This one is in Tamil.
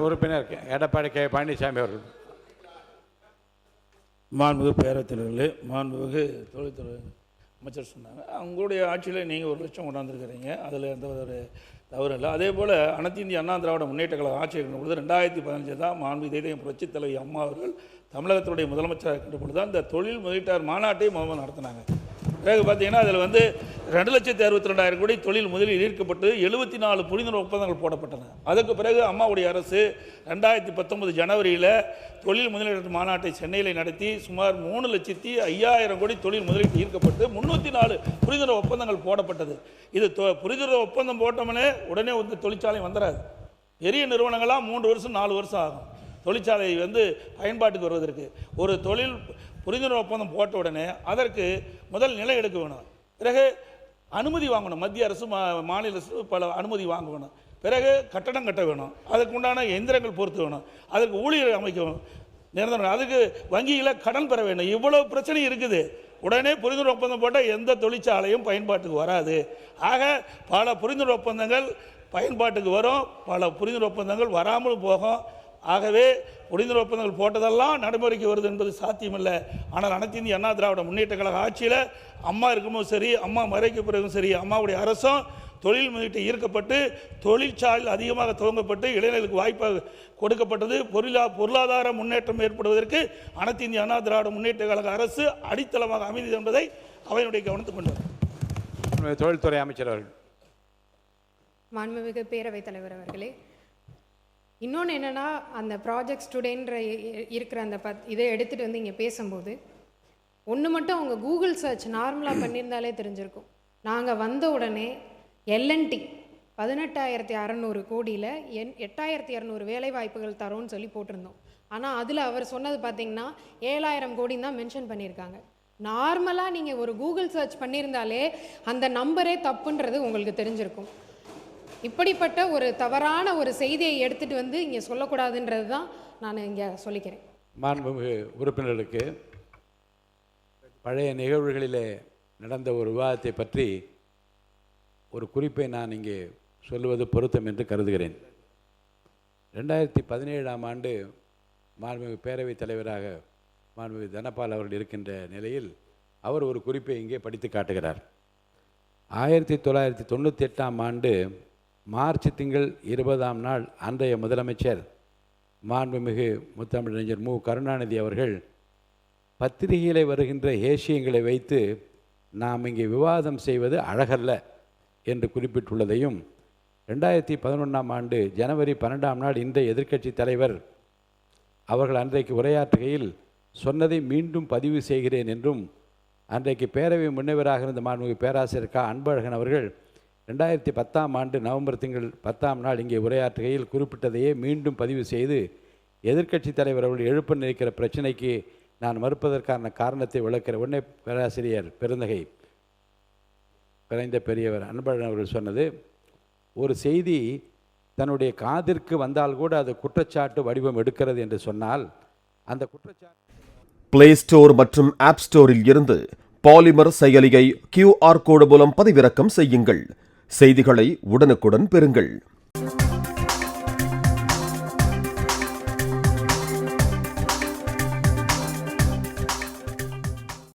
உறுப்பினர் எடப்பாடி கே பழனிசாமி அவர்கள். மாண்புமிகு பேரவைத் தலைவர்களே, மாண்புமிகு தொழில்துறை அமைச்சர் சொன்னாங்க, அவங்களுடைய ஆட்சியில் நீங்கள் 1 லட்சம் கொண்டாந்துருக்கிறீங்க, அதில் எந்த ஒரு தவறு இல்லை. அதே போல் அனைத்து இந்திய அண்ணா திராவிட முன்னேற்ற கழக ஆட்சி இருக்கின்ற பொழுது 2015 தான் மாண்பு இதயம் புரட்சித் தலைவி அம்மா அவர்கள் தமிழகத்துடைய முதலமைச்சராக இருக்கின்ற பொழுது தான் இந்த தொழில் முதலீட்டாளர் மாநாட்டை முதல்ல நடத்தினாங்க. பிறகு பார்த்தீங்கன்னா அதில் 2,62,000 கோடி தொழில் முதலில் ஈர்க்கப்பட்டு 74 புரிந்துணர்வு ஒப்பந்தங்கள் போடப்பட்டன. அதுக்கு பிறகு அம்மாவுடைய அரசு 2019 ஜனவரியில் தொழில் முதலீட்டு மாநாட்டை சென்னையில் நடத்தி சுமார் 3,05,000 கோடி தொழில் முதலீட்டு ஈர்க்கப்பட்டு 304 புரிந்துணர்வு ஒப்பந்தங்கள் போடப்பட்டது. இது புரிந்துணர்வு ஒப்பந்தம் போட்டோம்னே உடனே தொழிற்சாலை வந்துடாது. பெரிய நிறுவனங்களாக 3 வருஷம் 4 வருஷம் ஆகும் தொழிற்சாலை பயன்பாட்டுக்கு வருவதற்கு. ஒரு தொழில் புரிந்துணர்வு ஒப்பந்தம் போட்ட உடனே அதற்கு முதல் நிலை எடுக்க வேணும், பிறகு அனுமதி வாங்கணும், மத்திய அரசு மாநில அரசு பல அனுமதி வாங்க வேணும், பிறகு கட்டடம் கட்ட வேணும், அதுக்கு உண்டான எந்திரங்கள் பொறுத்து வேணும், அதுக்கு ஊழியர் அமைக்க வேணும், நிரந்தரம், அதுக்கு வங்கியில் கடன் பெற வேண்டும். இவ்வளோ பிரச்சனை இருக்குது. உடனே புரிந்துணர்வு ஒப்பந்தம் போட்டால் எந்த தொழிற்சாலையும் பயன்பாட்டுக்கு வராது. ஆக பல புரிந்துணர்வு ஒப்பந்தங்கள் பயன்பாட்டுக்கு வரும், பல புரிந்துணர்வு ஒப்பந்தங்கள் வராமலும் போகும். ஆகவே புரிந்துணர்வு ஒப்பந்தங்கள் போட்டதெல்லாம் நடைமுறைக்கு வருது என்பது சாத்தியமில்லை. ஆனால் அனைத்து இந்திய அண்ணா திராவிட முன்னேற்ற கழக ஆட்சியில் அம்மா இருக்கும்போது சரி, அம்மா மறைக்க பிறகும் சரி, அம்மாவுடைய அரசும் தொழில் முதலீட்டை ஈர்க்கப்பட்டு தொழிற்சாலை அதிகமாக துவங்கப்பட்டு இளைஞர்களுக்கு வாய்ப்பாக கொடுக்கப்பட்டது. பொருளாதார முன்னேற்றம் ஏற்படுவதற்கு அனைத்து இந்திய அண்ணா திராவிட முன்னேற்ற கழக அரசு அடித்தளமாக அமைந்தது என்பதை அவையினுடைய கவனத்துக்கு கொண்டு வரும். தொழில்துறை அமைச்சர் அவர்கள். மாண்புமிகு பேரவைத் தலைவர் அவர்களே, இன்னொன்று என்னென்னா, அந்த ப்ராஜெக்ட் ஸ்டூடெண்ட்ற இருக்கிற அந்த இதை எடுத்துகிட்டு வந்து இங்கே பேசும்போது ஒன்று மட்டும் அவங்க கூகுள் சர்ச் நார்மலாக பண்ணியிருந்தாலே தெரிஞ்சிருக்கும். நாங்கள் வந்த உடனே எல்என்டி 18,600 கோடியில் 8,200 வேலை வாய்ப்புகள் தரோன்னு சொல்லி போட்டிருந்தோம். ஆனால் அதில் அவர் சொன்னது பார்த்திங்கன்னா 7,000 கோடின்னு தான் மென்ஷன் பண்ணியிருக்காங்க. நார்மலாக நீங்கள் ஒரு கூகுள் சர்ச் பண்ணியிருந்தாலே அந்த நம்பரே தப்புன்றது உங்களுக்கு தெரிஞ்சிருக்கும். இப்படிப்பட்ட ஒரு தவறான ஒரு செய்தியை எடுத்துகிட்டு வந்து இங்கே சொல்லக்கூடாதுன்றது தான் நான் இங்கே சொல்லிக்கிறேன். மாண்புமிகு உறுப்பினர்களுக்கு பழைய நிகழ்வுகளிலே நடந்த ஒரு விவாதத்தை பற்றி ஒரு குறிப்பை நான் இங்கே சொல்லுவது பொருத்தம் என்று கருதுகிறேன். 2017ஆம் ஆண்டு மாண்புமிகு பேரவைத் தலைவராக மாண்புமிகு தனபால் அவர்கள் இருக்கின்ற நிலையில் அவர் ஒரு குறிப்பை இங்கே படித்து காட்டுகிறார். 1998ஆம் ஆண்டு மார்ச் திங்கள் 20ஆம் நாள் அன்றைய முதலமைச்சர் மாண்புமிகு முத்தமிழறிஞர் மு கருணாநிதி அவர்கள் பத்திரிகையில் வருகின்ற ஏசியங்களை வைத்து நாம் இங்கே விவாதம் செய்வது அழகல்ல என்று குறிப்பிட்டுள்ளதையும், 2011ஆம் ஆண்டு ஜனவரி 12ஆம் நாள் இன்றைய எதிர்க்கட்சி தலைவர் அவர்கள் அன்றைக்கு உரையாற்றுகையில் சொன்னதை மீண்டும் பதிவு செய்கிறேன் என்றும், அன்றைக்கு பேரவை முன்னவராக இருந்த மாண்புமிகு பேராசிரியர் க அன்பழகன் அவர்கள் 2010ஆம் ஆண்டு நவம்பர் திங்கள் 10ஆம் நாள் இங்கே உரையாற்றுகையில் குறிப்பிட்டதையே மீண்டும் பதிவு செய்து எதிர்க்கட்சி தலைவர் அவர்கள் எழுப்ப நினைக்கிற பிரச்சனைக்கு நான் மறுப்பதற்கான காரணத்தை விளக்கிற உடனே பேராசிரியர் பெருந்தகை பிறந்த பெரியவர் அன்பழகன் அவர்கள் சொன்னது, ஒரு செய்தி தன்னுடைய காதிற்கு வந்தால் கூட அது குற்றச்சாட்டு வடிவம் எடுக்கிறது என்று சொன்னால் அந்த குற்றச்சாட்டு பிளே ஸ்டோர் மற்றும் ஆப் ஸ்டோரில் இருந்து பாலிமர் செயலியை QR கோடு மூலம் பதிவிறக்கம் செய்யுங்கள். செய்திகளை உடனுக்குடன் பெறுங்கள்.